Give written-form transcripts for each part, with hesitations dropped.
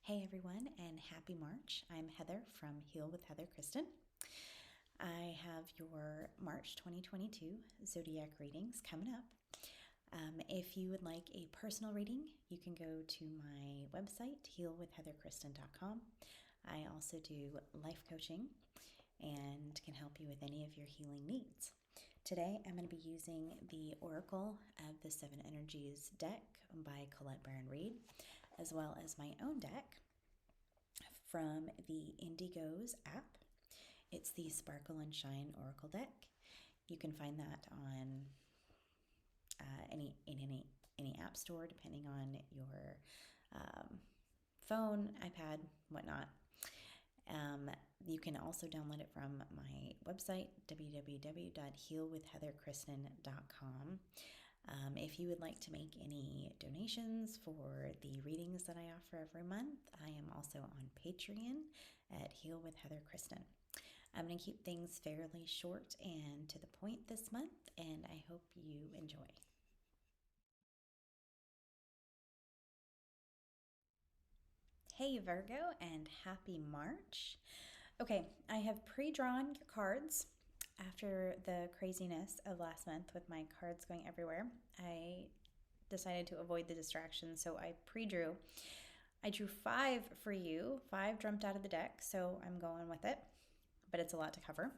Hey everyone, and happy March. I'm Heather from Heal with Heather Kristen. I have your March 2022 zodiac readings coming up. If you would like a personal reading, you can go to my website, healwithheatherkristen.com. I also do life coaching and can help you with any of your healing needs. Today, I'm going to be using the Oracle of the Seven Energies deck by Colette Baron Reed, as well as my own deck from the Indigo's app. It's the Sparkle and Shine Oracle deck. You can find that on any app store, depending on your phone, iPad, whatnot. You can also download it from my website, www.healwithheatherkristen.com. If you would like to make any donations for the readings that I offer every month, I am also on Patreon at Heal with Heather Kristen. I'm going to keep things fairly short and to the point this month, and I hope you enjoy. Hey Virgo, and happy March. Okay, I have pre-drawn your cards. After the craziness of last month with my cards going everywhere, I decided to avoid the distraction, so I pre-drew. I drew 5 for you. 5 jumped out of the deck, so I'm going with it, but it's a lot to cover.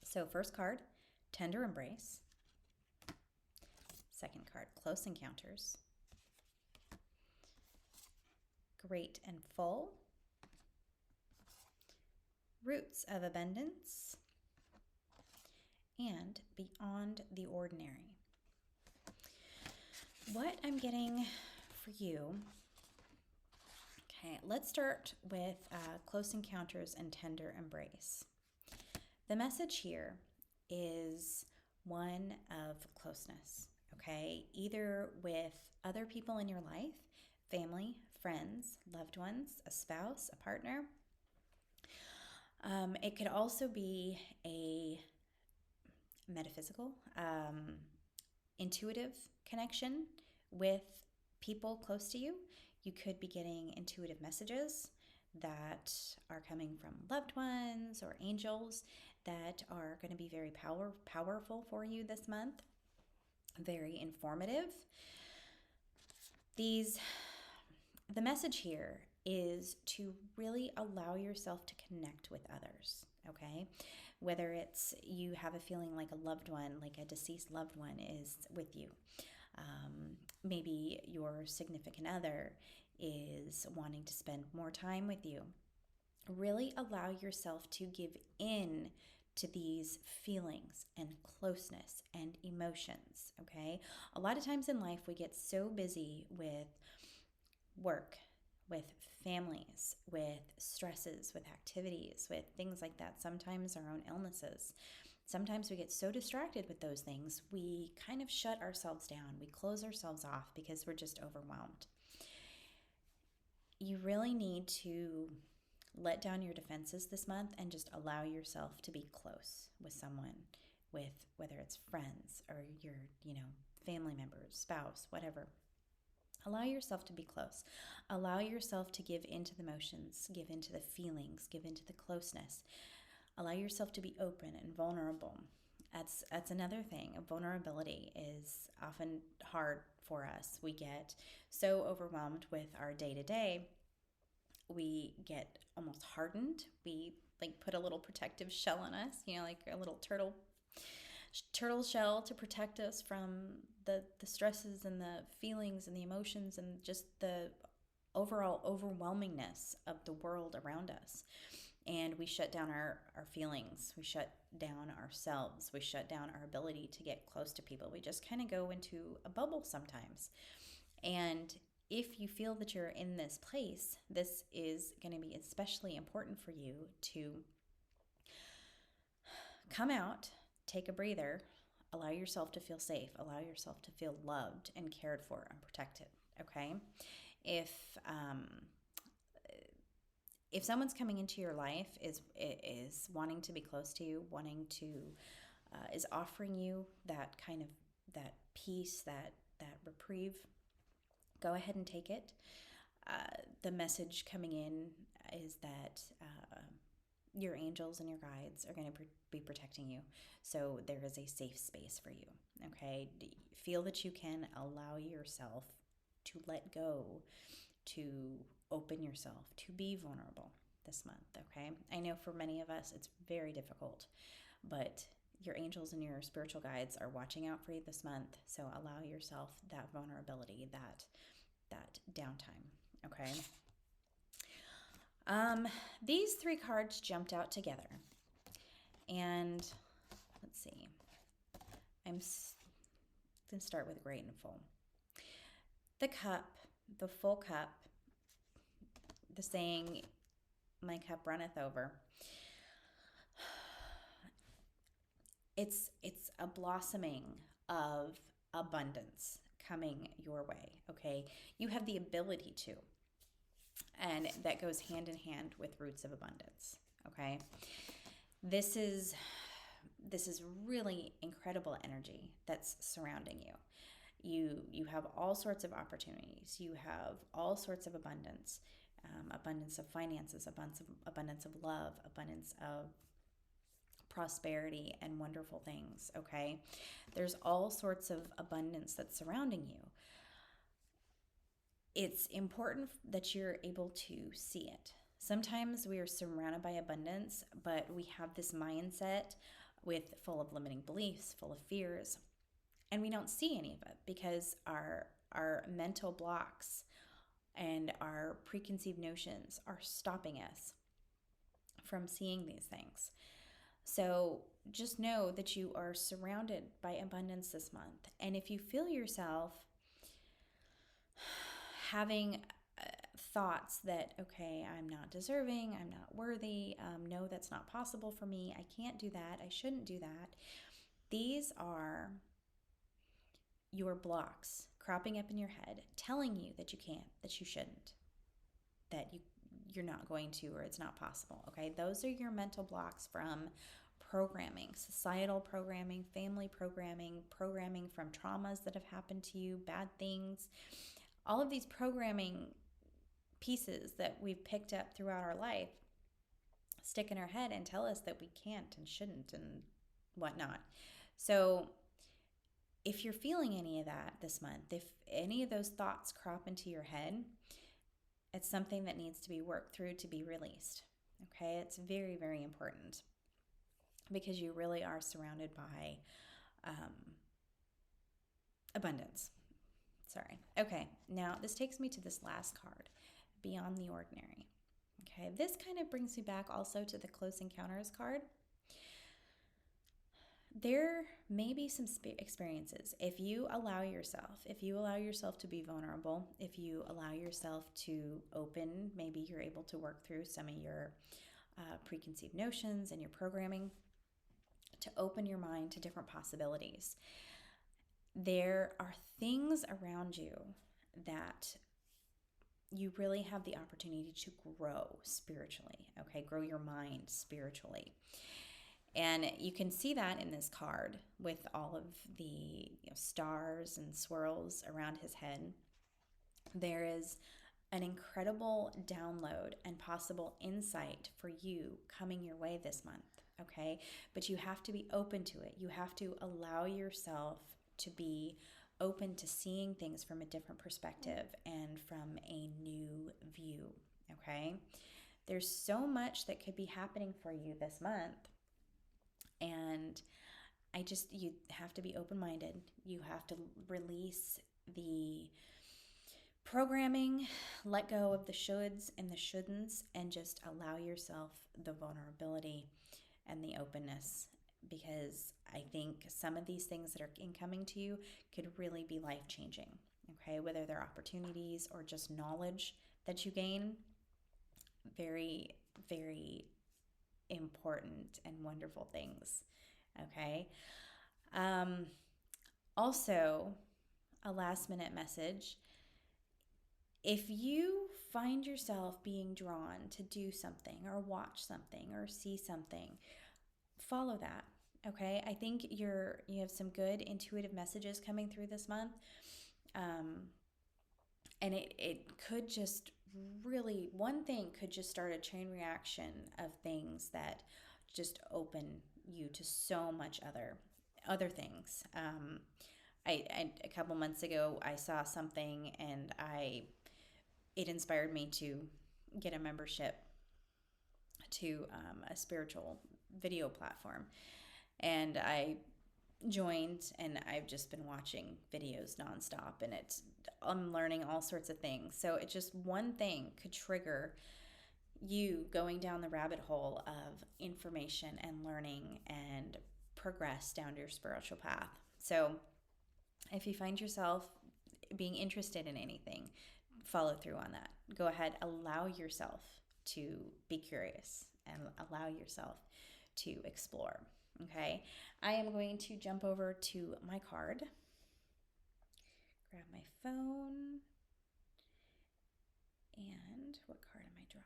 So first card, Tender Embrace. Second card, Close Encounters. Great and Full. Roots of Abundance. And Beyond the Ordinary. What I'm getting for you, okay, let's start with Close Encounters and Tender Embrace. The message here is one of closeness, okay? Either with other people in your life, family, friends, loved ones, a spouse, a partner. It could also be a metaphysical, intuitive connection with people close to you. You could be getting intuitive messages that are coming from loved ones or angels that are going to be very powerful for you this month, very informative. The message here is to really allow yourself to connect with others, okay? Whether it's you have a feeling like a loved one, like a deceased loved one is with you. Maybe your significant other is wanting to spend more time with you. Really allow yourself to give in to these feelings and closeness and emotions, okay? A lot of times in life we get so busy with work, with families, with stresses, with activities, with things like that, sometimes our own illnesses. Sometimes we get so distracted with those things, we kind of shut ourselves down. We close ourselves off because we're just overwhelmed. You really need to let down your defenses this month and just allow yourself to be close with someone, with whether it's friends or your, family members, spouse, whatever. Allow yourself to be close. Allow yourself to give into the emotions, give into the feelings, give into the closeness. Allow yourself to be open and vulnerable. That's another thing. Vulnerability is often hard for us. We get so overwhelmed with our day-to-day. We get almost hardened. We put a little protective shell on us, like a little turtle shell to protect us from the stresses and the feelings and the emotions and just the overall overwhelmingness of the world around us. And we shut down our feelings. We shut down ourselves. We shut down our ability to get close to people. We just kind of go into a bubble sometimes. And if you feel that you're in this place, this is going to be especially important for you to come out, take a breather, allow yourself to feel safe, allow yourself to feel loved and cared for and protected, okay? If someone's coming into your life is wanting to be close to you, is offering you that kind of that peace, that reprieve, go ahead and take it. the message coming in is that your angels and your guides are going to be protecting you. So there is a safe space for you. Okay. Feel that you can allow yourself to let go, to open yourself, to be vulnerable this month. Okay. I know for many of us, it's very difficult, but your angels and your spiritual guides are watching out for you this month. So allow yourself that vulnerability, that downtime. Okay. These three cards jumped out together, and let's see. I'm going to start with great and full. The cup, the full cup, the saying, "My cup runneth over." It's a blossoming of abundance coming your way. Okay, you have the ability to. And that goes hand in hand with roots of abundance. Okay. This is really incredible energy that's surrounding you. You have all sorts of opportunities. You have all sorts of abundance, abundance of finances, abundance of love, abundance of prosperity and wonderful things. Okay. There's all sorts of abundance that's surrounding you. It's important that you're able to see it. Sometimes we are surrounded by abundance, but we have this mindset full of limiting beliefs, full of fears, and we don't see any of it because our mental blocks and our preconceived notions are stopping us from seeing these things. So just know that you are surrounded by abundance this month. And if you feel yourself having thoughts that, okay, I'm not deserving, I'm not worthy, no, that's not possible for me, I can't do that, I shouldn't do that. These are your blocks cropping up in your head, telling you that you can't, that you shouldn't, that you're not going to, or it's not possible. Okay, those are your mental blocks from programming, societal programming, family programming from traumas that have happened to you, bad things. All of these programming pieces that we've picked up throughout our life stick in our head and tell us that we can't and shouldn't and whatnot. So if you're feeling any of that this month, if any of those thoughts crop into your head, it's something that needs to be worked through to be released. Okay, it's very, very important because you really are surrounded by abundance. Sorry. Okay, now this takes me to this last card, Beyond the Ordinary. Okay, this kind of brings me back also to the Close Encounters card. There may be some experiences. If you allow yourself to be vulnerable, if you allow yourself to open, maybe you're able to work through some of your preconceived notions and your programming to open your mind to different possibilities. There are things around you that you really have the opportunity to grow spiritually, okay? Grow your mind spiritually. And you can see that in this card with all of the stars and swirls around his head. There is an incredible download and possible insight for you coming your way this month, okay? But you have to be open to it. You have to allow yourself to be open to seeing things from a different perspective and from a new view, okay? There's so much that could be happening for you this month, and you have to be open-minded. You have to release the programming, let go of the shoulds and the shouldn'ts, and just allow yourself the vulnerability and the openness, because I think some of these things that are incoming to you could really be life-changing, okay? Whether they're opportunities or just knowledge that you gain, very, very important and wonderful things, okay? Also, a last-minute message. If you find yourself being drawn to do something or watch something or see something, follow that. Okay, I think you have some good intuitive messages coming through this month, and it could just really, one thing could just start a chain reaction of things that just open you to so much other things. A couple months ago, I saw something, and I it inspired me to get a membership to a spiritual video platform, and I joined, and I've just been watching videos nonstop, and I'm learning all sorts of things. So it just one thing could trigger you going down the rabbit hole of information and learning and progress down your spiritual path. So if you find yourself being interested in anything, follow through on that. Go ahead, allow yourself to be curious and allow yourself to explore. Okay, I am going to jump over to my card, grab my phone, and what card am I drawing?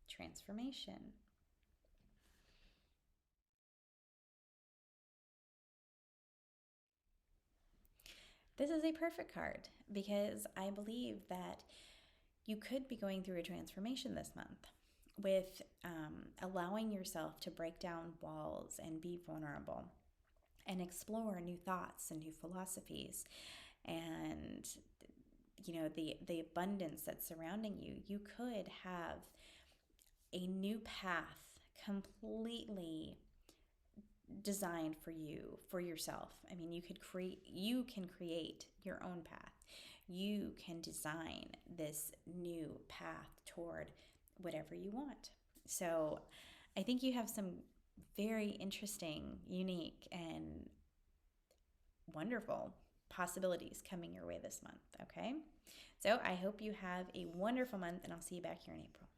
Transformation. This is a perfect card because I believe that you could be going through a transformation this month with allowing yourself to break down walls and be vulnerable and explore new thoughts and new philosophies, and the abundance that's surrounding you. You could have a new path completely designed for you, for yourself. I mean, you can create your own path. You can design this new path toward whatever you want. So I think you have some very interesting, unique, and wonderful possibilities coming your way this month. Okay, so I hope you have a wonderful month, and I'll see you back here in April.